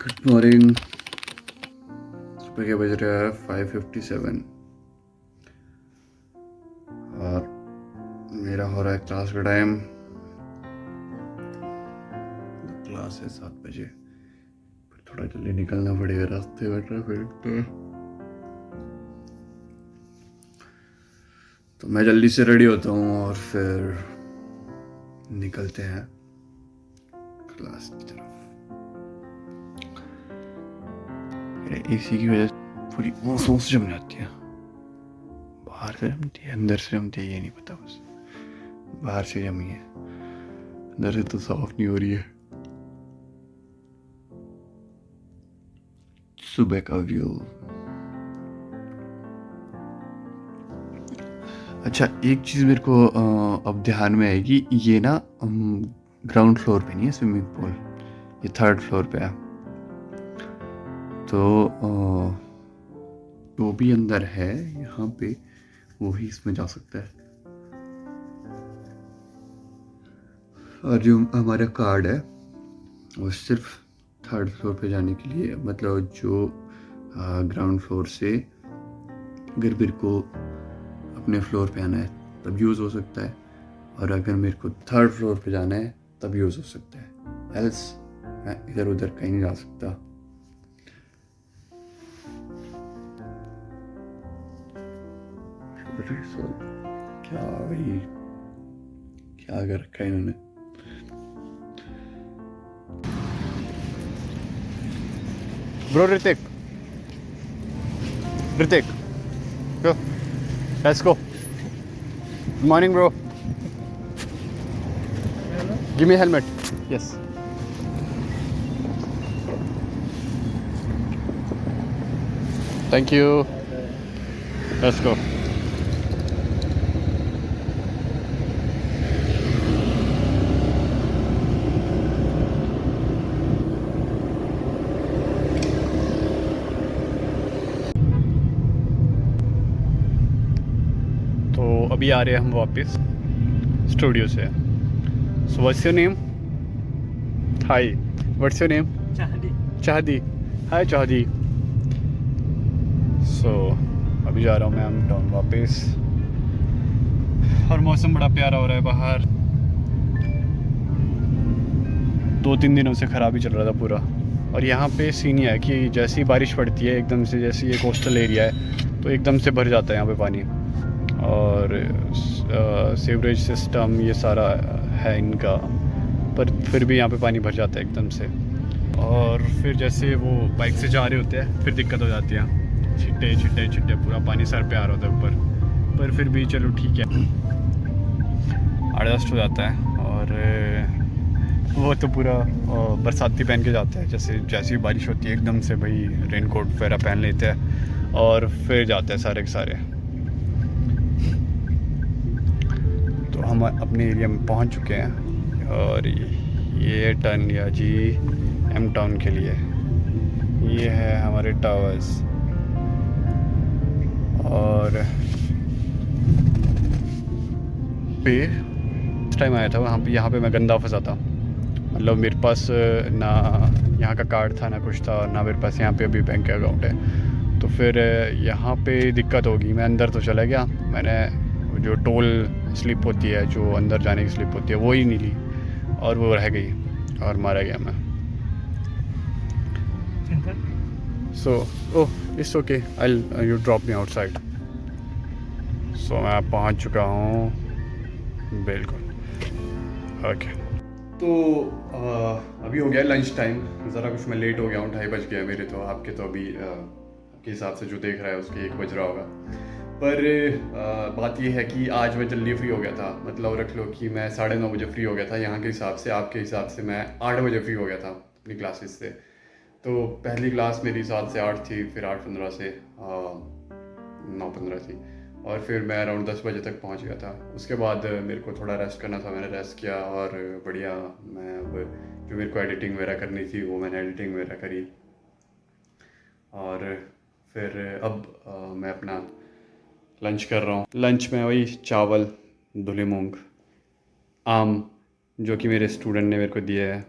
Good morning. सुबह के बज रहे हैं 5:57 और मेरा हो रहा है क्लास का टाइम। क्लास है 7 बजे, फिर थोड़ा जल्दी निकलना पड़ेगा, रास्ते में ट्रैफिक तो मैं जल्दी से रेडी होता हूँ और फिर निकलते हैं क्लास की तरफ। एसी की वजह से पूरी सांस जम जाती है। बाहर से जमती है, अंदर से जमती है ये नहीं पता, बस बाहर से जमी है, अंदर से तो साफ नहीं हो रही है। सुबह का व्यू। अच्छा, एक चीज़ मेरे को अब ध्यान में आएगी, ये ना ग्राउंड फ्लोर पे नहीं है स्विमिंग पूल, ये 3rd फ्लोर पे है। तो जो भी अंदर है यहाँ पे वो ही इसमें जा सकता है। और जो हमारा कार्ड है वो सिर्फ 3rd फ्लोर पे जाने के लिए, मतलब जो ग्राउंड फ्लोर से अगर मेरे को अपने फ्लोर पे आना है तब यूज़ हो सकता है, और अगर मेरे को 3rd फ्लोर पे जाना है तब यूज़ हो सकता है, एल्स मैं इधर उधर कहीं नहीं जा सकता। क्या भाई, क्या कर रखा है इन्होंने। Bro Hrithik, go, let's go. Good morning, bro. Give me a helmet. Yes. Thank you. Let's go. तो अभी आ रहे हैं हम वापस स्टूडियो से। So what's your name? Hi, what's your name? Chahdi. Hi Chahdi. So अभी जा रहा हूँ मैं एम टाउन वापस, और मौसम बड़ा प्यारा हो रहा है बाहर। 2-3 दिनों से ख़राब ही चल रहा था पूरा। और यहाँ पे सीन ये है कि जैसी बारिश पड़ती है एकदम से, जैसे ये कोस्टल एरिया है तो एकदम से भर जाता है यहाँ पे पानी, और सीवरेज सिस्टम ये सारा है इनका, पर फिर भी यहाँ पे पानी भर जाता है एकदम से। और फिर जैसे वो बाइक से जा रहे होते हैं फिर दिक्कत हो जाती है, छिट्टे छिट्टे छिट्टे पूरा पानी सर पे आ रहा होता है ऊपर, पर फिर भी चलो ठीक है, एडजस्ट हो जाता है। और वो तो पूरा बरसाती पहन के जाते हैं, जैसे जैसी बारिश होती है एकदम से भाई रेनकोट वगैरह पहन लेते हैं और फिर जाते हैं सारे के सारे। तो हम अपने एरिया में पहुंच चुके हैं, और ये टर्न लिया जी एम टाउन के लिए। ये है हमारे टावर्स, और पे इस टाइम आया था वहाँ पे, यहाँ पे मैं गंदा फंसा था, मतलब मेरे पास ना यहाँ का कार्ड था ना कुछ था, ना मेरे पास यहाँ पे अभी बैंक अकाउंट है। तो फिर यहाँ पे दिक्कत होगी, मैं अंदर तो चला गया, मैंने जो टोल स्लिप होती है, जो अंदर जाने की स्लिप होती है वो ही नहीं ली, और वो रह गई और मारा गया मैं। So oh it's okay, I you drop me outside. So मैं पहुँच चुका हूँ बिल्कुल, ओके। तो अभी हो गया लंच टाइम, ज़रा कुछ मैं लेट हो गया हूँ, 2:30 बज गया मेरे, तो आपके तो अभी आपके हिसाब से जो देख रहा है उसके 1 बज रहा होगा। पर बात ये है कि आज मैं जल्दी फ्री हो गया था, मतलब रख लो कि मैं 9:30 बजे फ्री हो गया था यहाँ के हिसाब से, आपके हिसाब से मैं 8 बजे फ्री हो गया था अपनी क्लासेस से। तो पहली क्लास मेरी 7 से 8 थी, फिर 8:15 से 9:15 थी, और फिर मैं अराउंड 10 बजे तक पहुंच गया था। उसके बाद मेरे को थोड़ा रेस्ट करना था, मैंने रेस्ट किया, और बढ़िया मैं अब जो मेरे को एडिटिंग वगैरह करनी थी वो मैंने एडिटिंग वगैरह करी। और फिर अब मैं अपना लंच कर रहा हूँ। लंच में वही चावल, धुले मूंग, आम जो कि मेरे स्टूडेंट ने मेरे को दिया है,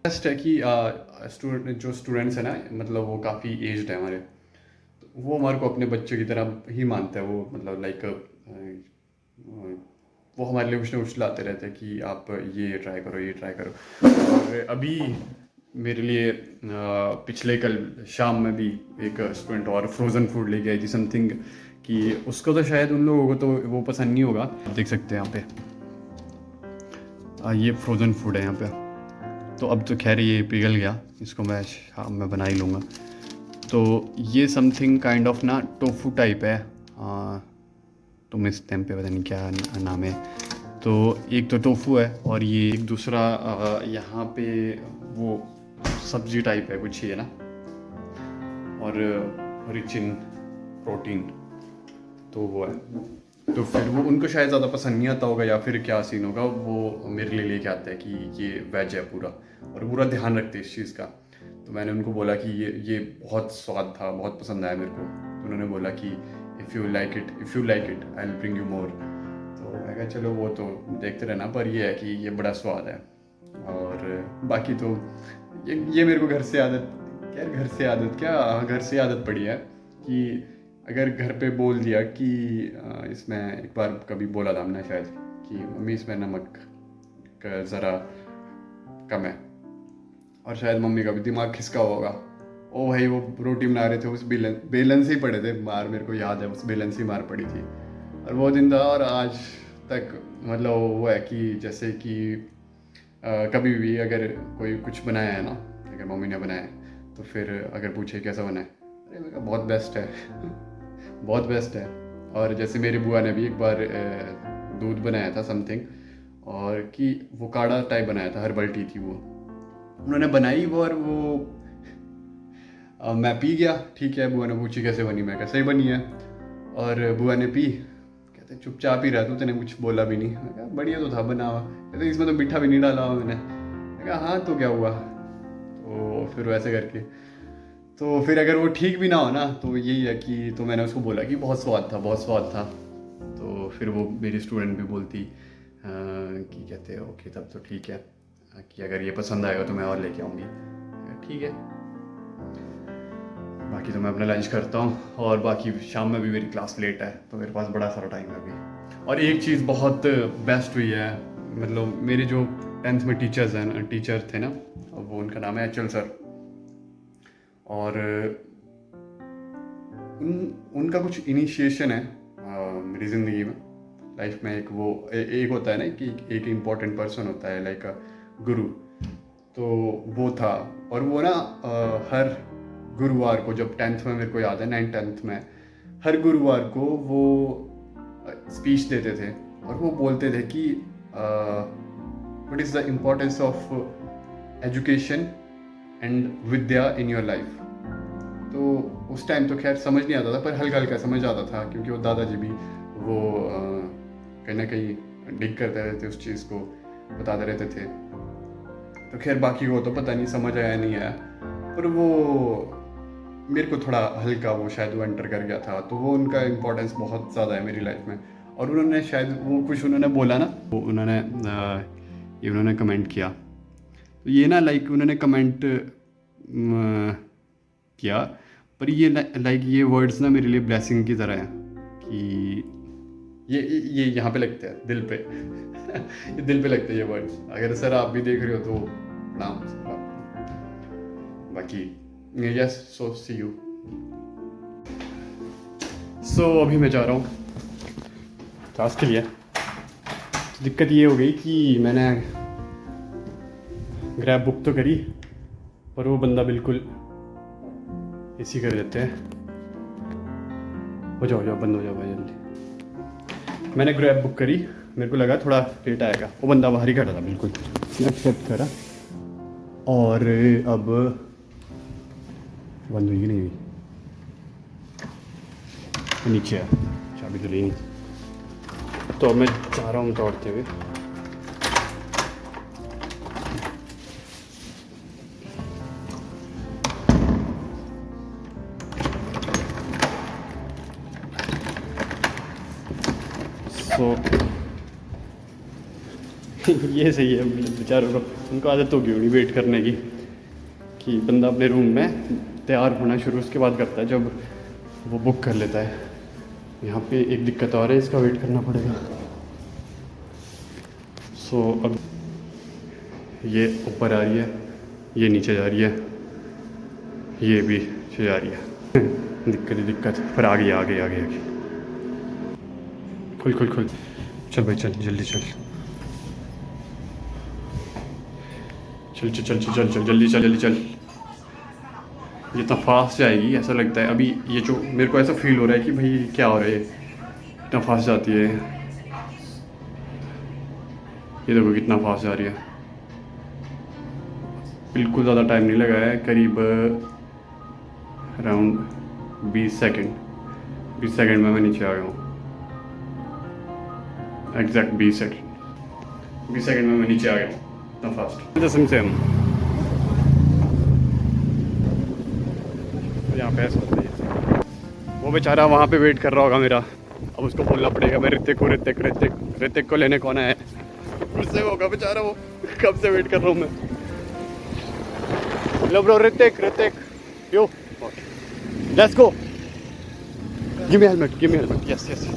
बेस्ट है कि जो स्टूडेंट्स हैं ना, मतलब वो काफ़ी एज्ड है हमारे, तो वो हमारे को अपने बच्चों की तरह ही मानते हैं। वो मतलब लाइक वो हमारे लिए कुछ ना कुछ लाते रहते हैं कि आप ये ट्राई करो, ये ट्राई करो। और अभी मेरे लिए पिछले कल शाम में भी एक स्टूडेंट और फ्रोज़न फूड लेके आई थी समथिंग, कि उसको तो शायद उन लोगों को तो वो पसंद नहीं होगा। आप देख सकते हैं यहाँ पे ये फ्रोज़न फूड है यहाँ पे। तो अब तो खैर ये पिघल गया, इसको मैं शाम में बना ही लूँगा। तो ये समथिंग काइंड ऑफ ना टोफू टाइप है, तुम इस टाइम पे पता नहीं क्या नाम है। तो एक तो टोफू है और ये एक दूसरा यहाँ पे वो सब्जी टाइप है कुछ, ही है ना, और रिच इन प्रोटीन, तो वो है। तो फिर वो उनको शायद ज़्यादा पसंद नहीं आता होगा या फिर क्या सीन होगा, वो मेरे लिए लेके आते हैं कि ये वेज है पूरा, और पूरा ध्यान रखते हैं इस चीज़ का। तो मैंने उनको बोला कि ये बहुत स्वाद था, बहुत पसंद आया मेरे को। तो उन्होंने बोला कि if you like it I will bring you more. तो मैं कहा चलो वो तो देखते रहना, पर ये है कि ये बड़ा स्वाद है। और बाकी तो ये मेरे को घर से आदत पड़ी है कि अगर घर पे बोल दिया कि इसमें, एक बार कभी बोला था हमने शायद कि मम्मी इसमें नमक का ज़रा कम है, और शायद मम्मी का भी दिमाग खिसका होगा। ओ भाई वो रोटी बना रहे थे, उस बेलन से ही पड़े थे मार, मेरे को याद है उस बेलन से ही मार पड़ी थी। और वो दिन था, और आज तक मतलब वो है कि जैसे कि कभी भी अगर कोई कुछ बनाया है ना, अगर मम्मी ने बनाया है तो फिर अगर पूछे कैसा बना है, अरे मैं कहा बहुत बेस्ट है बहुत बेस्ट है। और जैसे मेरी बुआ ने भी एक बार दूध बनाया था समथिंग, और कि वो काढ़ा टाइप बनाया था, हर्बल टी थी वो, उन्होंने बनाई वो, और वो मैं पी गया। ठीक है, बुआ ने पूछी कैसे बनी, मैं कैसे ही बनी है। और बुआ ने पी, कहते चुपचाप ही रहा तू, तेने कुछ बोला भी नहीं। मैं कहा बढ़िया तो था बना हुआ। कहते इसमें तो मीठा भी नहीं डाला हुआ मैंने। मैं कहा हाँ तो क्या हुआ। तो फिर वैसे करके, तो फिर अगर वो ठीक भी ना हो ना, तो यही है कि, तो मैंने उसको बोला कि बहुत स्वाद था। तो फिर वो मेरी स्टूडेंट भी बोलती कि कहते ओके तब तो ठीक है, कि अगर ये पसंद आएगा तो मैं और लेके आऊँगी। ठीक है, बाकी तो मैं अपना लंच करता हूँ, और बाकी शाम में भी मेरी क्लास लेट है, तो मेरे पास बड़ा सारा टाइम है अभी। और एक चीज़ बहुत बेस्ट हुई है, मतलब मेरे जो 10th में टीचर थे ना, वो उनका नाम है एचल सर, और उनका कुछ इनिशिएशन है मेरी ज़िंदगी में, लाइफ में। एक होता है ना कि एक इम्पॉर्टेंट पर्सन होता है, लाइक गुरु, तो वो था। और वो ना हर गुरुवार को, जब 10th में मेरे को याद है 9th-10th में, हर गुरुवार को वो स्पीच देते थे, और वो बोलते थे कि what is the importance of education and Vidya in your life. तो उस टाइम तो खैर समझ नहीं आता था, पर हल्का हल्का समझ आता था, क्योंकि वो दादाजी भी वो कहीं ना कहीं डिग करते रहते, उस चीज़ को बताते रहते थे। तो खैर बाकी को तो पता नहीं समझ आया नहीं आया, पर वो मेरे को थोड़ा हल्का वो शायद वो एंटर कर गया था। तो वो उनका इम्पोर्टेंस बहुत ज़्यादा है मेरी लाइफ में। और उन्होंने शायद वो कुछ उन्होंने बोला ना, वो उन्होंने कमेंट किया, तो ये ना लाइक उन्होंने कमेंट किया, पर ये लाइक ये वर्ड्स ना मेरे लिए ब्लेसिंग की तरह है, कि ये यहाँ पे लगते हैं दिल पे ये दिल पे लगते हैं ये वर्ड्स। अगर सर आप भी देख रहे हो तो प्रणाम। बाकी यस, सो सी यू। सो अभी मैं जा रहा हूँ क्लास के लिए। दिक्कत ये हो गई कि मैंने ग्रैब बुक तो करी, पर वो बंदा बिल्कुल ऐसी कर देते हैं। हो जाओ बंद हो जाओ भाई जल्दी। मैंने ग्रैब बुक करी, मेरे को लगा थोड़ा लेट आएगा, वो बंदा बाहर ही खड़ा था बिल्कुल, एक्सेप्ट करा, और अब बंद हुई नहीं हुई, नीचे है, चाबी तो ली नहीं। तो अब मैं जा रहा हूँ दौड़ते हुए। ये सही है, बेचारों को उनको आदत होगी होगी वेट करने की, कि बंदा अपने रूम में तैयार होना शुरू उसके बाद करता है जब वो बुक कर लेता है। यहाँ पे एक दिक्कत और है, इसका वेट करना पड़ेगा। सो अब ये ऊपर आ रही है, ये नीचे जा रही है, ये भी नीचे जा रही है। दिक्कत ही दिक्कत, पर आ गई आ गई आ गई आ गई। खुल खुल खुल, चल भाई चल, जल्दी चल चल चल चल चल चल जल्दी चल जल्दी चल। ये इतना फास्ट जाएगी ऐसा लगता है। अभी ये जो मेरे को ऐसा फील हो रहा है कि भाई क्या हो रहा है, इतना फास्ट जाती है। ये देखो कितना फास्ट जा रही है, बिल्कुल ज़्यादा टाइम नहीं लगा है, करीब अराउंड 20 सेकंड में मैं नीचे आ गया हूँ। एग्जैक्ट 20 सेकंड में मैं नीचे आ गया हूँ, इतना फास्ट। कसम से हम यहाँ पे ऐसा होता है। वो बेचारा वहाँ पे वेट कर रहा होगा मेरा, अब उसको बोलना पड़ेगा मैं ऋतिक को लेने कौन है, उससे होगा बेचारा, वो कब से वेट कर रहा हूँ मैं। Hello bro, Hrithik yo let's go, give me helmet, yes let's go.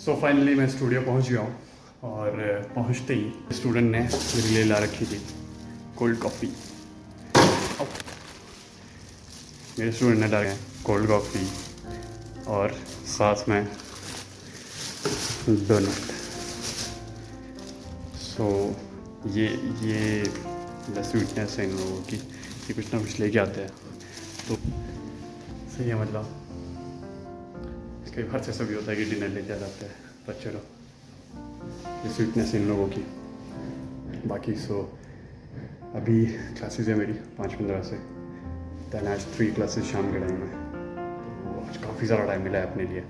So finally मैं स्टूडियो पहुंच गया हूँ, और पहुंचते ही स्टूडेंट ने मेरे लिए ला रखी थी कोल्ड कॉफ़ी। मेरे स्टूडेंट ने ला कोल्ड कॉफ़ी और साथ में डोनट। सो ये द स्वीटनेस है इन लोगों की, ये कुछ ना कुछ लेके आते हैं, तो सही है। मतलब कई बार ऐसा भी होता है कि डिनर लेके आ जाते हैं, पर चलो ये स्वीटनेस इन लोगों की। बाकी सो अभी क्लासेस है मेरी 5:15 से, दैन आज 3 क्लासेस शाम के टाइम में, तो आज काफ़ी ज़्यादा टाइम मिला है अपने लिए,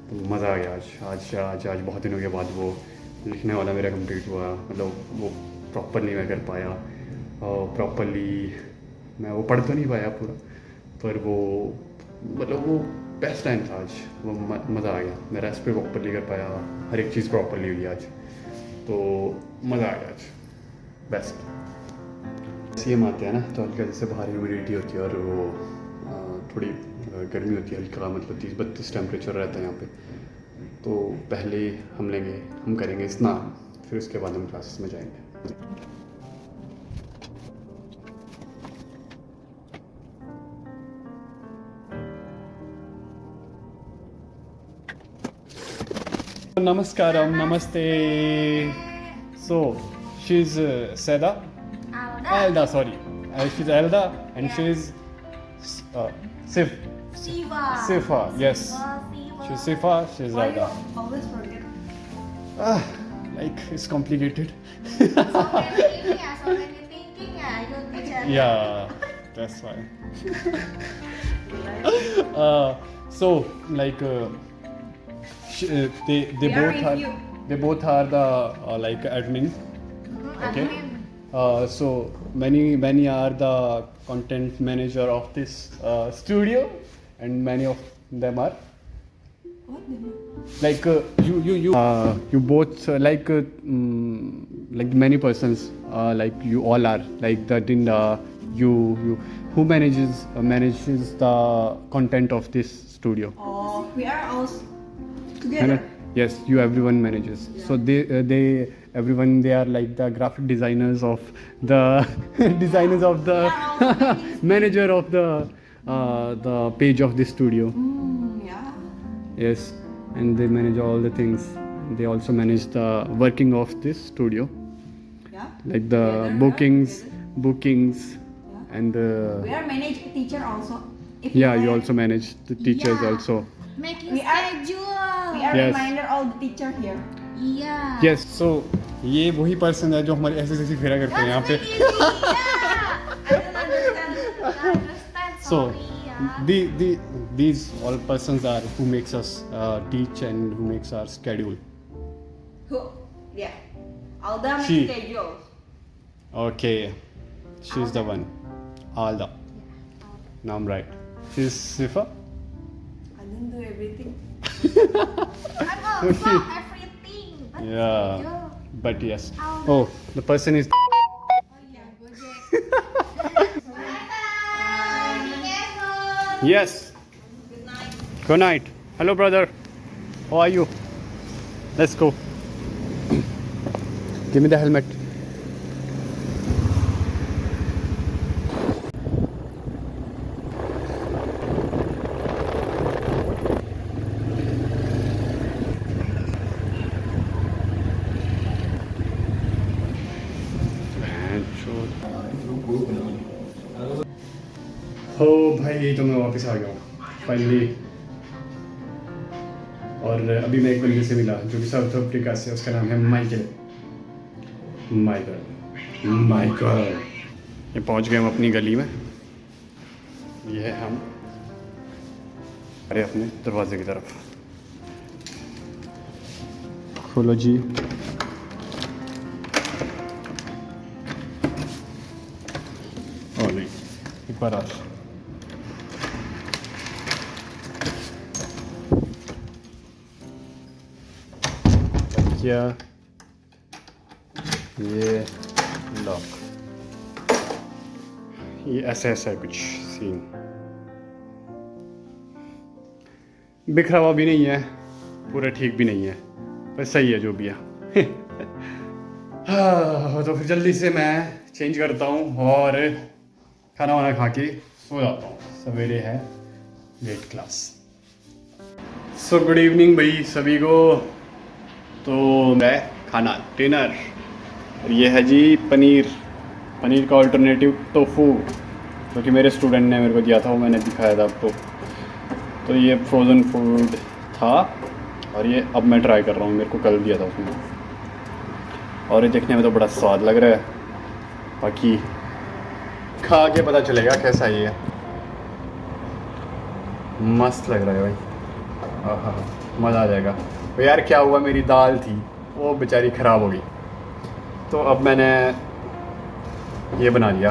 तो मज़ा आ गया आज बहुत दिनों के बाद वो लिखने वाला मेरा कंप्लीट हुआ। मतलब वो प्रॉपरली मैं कर पाया, और प्रॉपरली मैं वो पढ़ तो नहीं पाया पूरा, पर वो मतलब वो बेस्ट टाइम था आज, वो मज़ा आ गया। मैं रेस्ट पे प्रॉपरली कर पाया, हर एक चीज़ प्रॉपरली हुई आज, तो मज़ा आ गया आज, बेस्ट। सेम आते हैं ना, तो हल्का जैसे बाहर ह्यूमिडिटी होती है और वो थोड़ी गर्मी होती है, हल्का मतलब 30-32 टेम्परेचर रहता है यहाँ पे। तो पहले हम करेंगे स्नान, फिर उसके बाद हम क्लासेस में जाएंगे। Namaskaram, namaste. So, she's Seda. Elda, sorry. She's Elda, and she's Sif. Sifa, yes. She's Sifa, she's Elda. Always forget. Like, it's complicated. So many thinking, I don't teach. Yeah, that's why. So, like, they both are the like admin. Okay. So many are the content manager of this studio, and many of them are like you both like many persons like you all are like the you who manages the content of this studio. Oh, we are all together. Yes, everyone manages. Yeah. So they everyone, they are like the graphic designers of the designers of the manager of the page of this studio. Yeah. Yes, and they manage all the things. They also manage the working of this studio. Yeah. Like the bookings, yeah. and we are manage teacher also. You also manage the teachers also. Making We are- schedule. We are Yes. reminder all the teacher here. Yeah. Yes so ये वही person है जो हमारे ऐसे ऐसे फेरा करते हैं यहाँ पे That's really, yeah. I don't understand. I understand. So, Sorry, yeah. these all persons are who makes us teach and who makes our schedule. Who? Yeah. Alda makes She. schedule. Okay, she's the one. Alda. Now I'm right. She's Sifa. I don't do everything. I'm also everything. But Yeah. schedule. But yes. Alda. Oh, the person is. Oh yeah, Gojek. Bye-bye. Be careful. Yes. Good night. Good night. Hello, brother. How are you? Let's go. Give me the helmet. हो भाई तो मैं वापस आ गया हूँ finally. और अभी मैं एक बंदे से मिला जो कि साउथ अफ्रीका से, उसका नाम है माइकल। माइकल ये पहुँच गए हम अपनी गली में। ये है हम अरे अपने दरवाजे की तरफ। खोलो जी। ओ नहीं एक बार और। क्या ये लॉक, ये ऐसा ऐसा है कुछ सीन। बिखरा हुआ भी नहीं है, पूरा ठीक भी नहीं है, पर सही है जो भी है। हाँ, तो फिर जल्दी से मैं चेंज करता हूँ और खाना वाना खा के सो जाता हूँ। सवेरे है late class. So good evening भाई सभी को। तो मैं खाना डिनर, और ये है जी पनीर का अल्टरनेटिव टोफू, जो कि मेरे स्टूडेंट ने मेरे को दिया था, वो मैंने दिखाया था आपको। तो ये फ्रोज़न फूड था और ये अब मैं ट्राई कर रहा हूँ, मेरे को कल दिया था उसने। और ये देखने में तो बड़ा स्वाद लग रहा है, बाकी खा के पता चलेगा कैसा ये है। मस्त लग रहा है भाई, हाँ मज़ा आ जाएगा। तो यार क्या हुआ, मेरी दाल थी वो बेचारी ख़राब हो गई, तो अब मैंने ये बना लिया।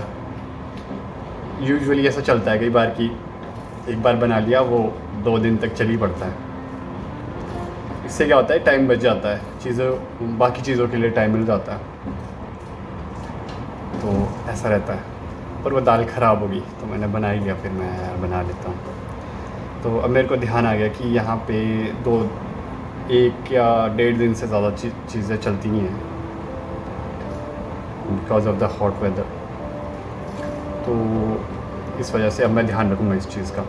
यूजुअली ऐसा चलता है कई बार कि एक बार बना लिया वो 2 दिन तक चल ही पड़ता है। इससे क्या होता है, टाइम बच जाता है, चीज़ों बाकी चीज़ों के लिए टाइम मिल जाता है, तो ऐसा रहता है। पर वो दाल ख़राब हो गई तो मैंने बना ही लिया, फिर मैं यार बना लेता हूँ। तो अब मेरे को ध्यान आ गया कि यहाँ पे 1 या 1.5 दिन से ज़्यादा चीज़ें चलती नहीं हैं because of the hot weather. तो इस वजह से अब मैं ध्यान रखूँगा इस चीज़ का।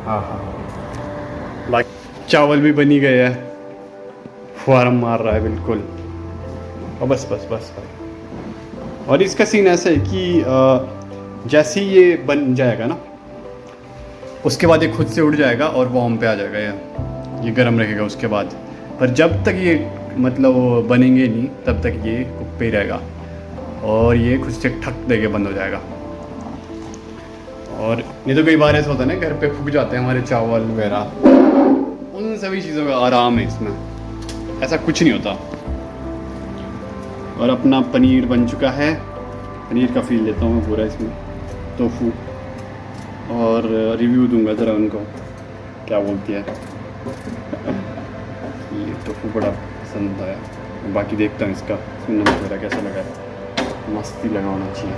हाँ हाँ, बाकी चावल भी बनी गए हैं, फुहारा मार रहा है बिल्कुल। और बस बस बस भाई। और इसका सीन ऐसा है कि जैसे ही ये बन जाएगा ना, उसके बाद ये खुद से उड़ जाएगा और वार्म पे आ जाएगा, ये गर्म रहेगा उसके बाद। पर जब तक ये मतलब बनेंगे नहीं तब तक ये कुक पे ही रहेगा, और ये खुद से ठक देके बंद हो जाएगा। और नहीं तो कई बार ऐसा होता है ना, घर पे फूक जाते हैं हमारे चावल वगैरह, उन सभी चीज़ों का आराम है इसमें, ऐसा कुछ नहीं होता। और अपना पनीर बन चुका है, पनीर का फील लेता हूँ मैं पूरा इसमें, टोफू, और रिव्यू दूंगा ज़रा उनको क्या बोलती है। ये टोफू बड़ा पसंद आया, बाकी देखता हूँ इसका नमक वगैरह कैसा लगा है। मस्ती लगा होना चाहिए।